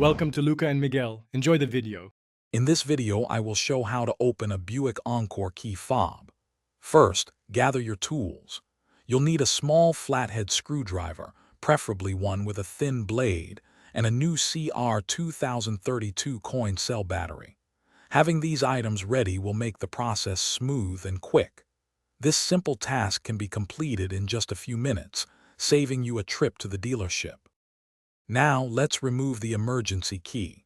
Welcome to Luca and Miguel. Enjoy the video. In this video, I will show how to open a Buick Encore key fob. First, gather your tools. You'll need a small flathead screwdriver, preferably one with a thin blade, and a new CR2032 coin cell battery. Having these items ready will make the process smooth and quick. This simple task can be completed in just a few minutes, saving you a trip to the dealership. Now, let's remove the emergency key.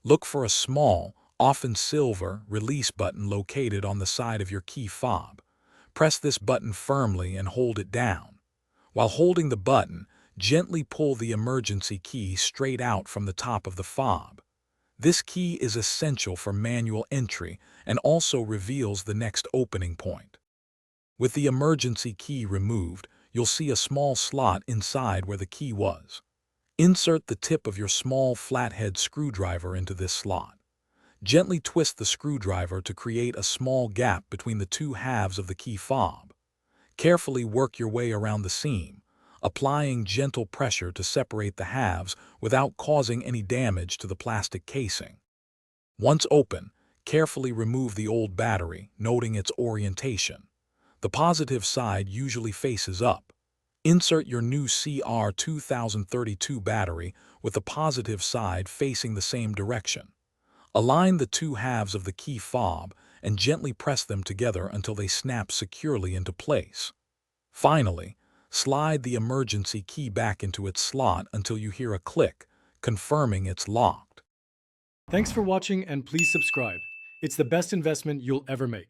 Look for a small, often silver, release button located on the side of your key fob. Press this button firmly and hold it down. While holding the button, gently pull the emergency key straight out from the top of the fob. This key is essential for manual entry and also reveals the next opening point. With the emergency key removed, you'll see a small slot inside where the key was. Insert the tip of your small flathead screwdriver into this slot. Gently twist the screwdriver to create a small gap between the two halves of the key fob. Carefully work your way around the seam, applying gentle pressure to separate the halves without causing any damage to the plastic casing. Once open, carefully remove the old battery, noting its orientation. The positive side usually faces up. Insert your new CR2032 battery with the positive side facing the same direction. Align the two halves of the key fob and gently press them together until they snap securely into place. Finally, slide the emergency key back into its slot until you hear a click, confirming it's locked. Thanks for watching and please subscribe. It's the best investment you'll ever make.